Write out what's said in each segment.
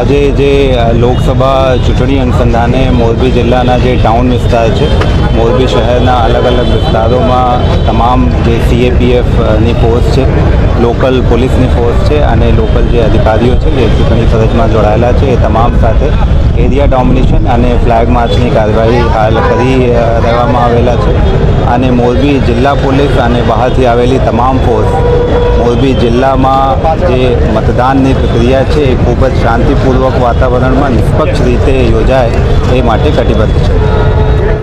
આજે જે લોકસભા ચૂંટણી અનુસંધાને મોરબી જિલ્લાના જે ટાઉન વિસ્તાર છે, મોરબી શહેરના અલગ અલગ વિસ્તારોમાં તમામ જે CAPFની ફોર્સ છે, લોકલ પોલીસની ફોર્સ છે અને લોકલ જે અધિકારીઓ છે જે ચૂંટણી ફરજમાં જોડાયેલા છે એ તમામ સાથે એરિયા ડોમિનેશન અને ફ્લેગ માર્ચની કાર્યવાહી હાલ કરી રહેવામાં આવેલા છે. અને મોરબી જિલ્લા પોલીસ અને બહારથી આવેલી તમામ ફોર્સ મોરબી જિલ્લામાં જે મતદાનની પ્રક્રિયા છે એ ખૂબ જ શાંતિપૂર્વક વાતાવરણમાં નિષ્પક્ષ રીતે યોજાય એ માટે કટિબદ્ધ છે.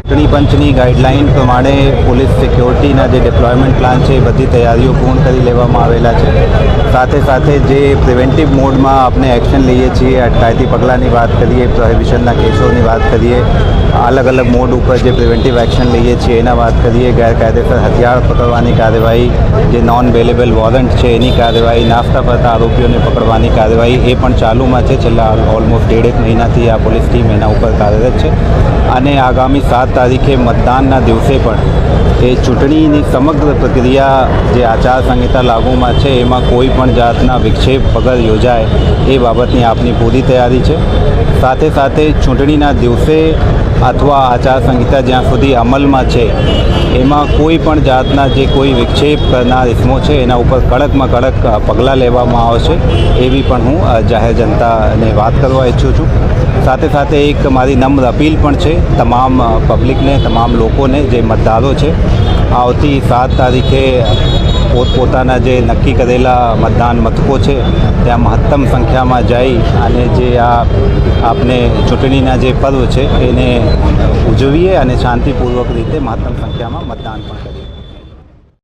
ચૂંટણી પંચની ગાઈડલાઇન પ્રમાણે પોલીસ સિક્યોરિટીના જે ડિપ્લોયમેન્ટ પ્લાન છે એ બધી તૈયારીઓ પૂર્ણ કરી લેવામાં આવેલા છે. સાથે સાથે જે પ્રિવેન્ટિવ મોડમાં આપણે એક્શન લઈએ છીએ, અટકાયતી પગલાંની વાત કરીએ, પ્રોહિબિશનના કેસોની વાત કરીએ, અલગ અલગ મોડ ઉપર જે પ્રિવેન્ટિવ એક્શન લઈએ છીએ એના વાત કરીએ, ગેરકાયદેસર હથિયાર પકડવાની કાર્યવાહી, જે નોન વેલેબલ વોરંટ છે એની કાર્યવાહી, નાસ્તા ફરતા આરોપીઓને પકડવાની કાર્યવાહી એ પણ ચાલુમાં છે. છેલ્લા ઓલમોસ્ટ 1.5 મહિનાથી આ પોલીસ ટીમ એના ઉપર કાર્યરત છે. અને આગામી 7 તારીખે મતદાનના દિવસે પણ એ ચૂંટણીની સમગ્ર પ્રક્રિયા જે આચારસંહિતા લાગુમાં છે એમાં કોઈ પણ જાતના વિક્ષેપ વગર યોજાય એ બાબતની આપની પૂરી તૈયારી છે. સાથે સાથે ચૂંટણીના દિવસે અથવા આચારસંહિતા જ્યાં સુધી અમલમાં છે એમાં કોઈ પણ જાતના જે કોઈ વિક્ષેપ કરનાર ઇસમો છે એના ઉપર કડકમાં કડક પગલાં લેવામાં આવશે એવી પણ હું જાહેર જનતાને વાત કરવા ઈચ્છું છું. સાથે સાથે એક મારી નમ્ર અપીલ પણ છે તમામ પબ્લિકને, તમામ લોકોને, જે મતદારો છે, આવતી 7 તારીખે પોતપોતાના જે નક્કી કરેલા મતદાન મથકો છે ત્યાં મહત્તમ સંખ્યામાં જઈ અને જે આપણે ચૂંટણીના જે પર્વ છે એને ઉજવીએ અને શાંતિપૂર્વક રીતે મહત્તમ સંખ્યામાં મતદાન પણ કરીએ.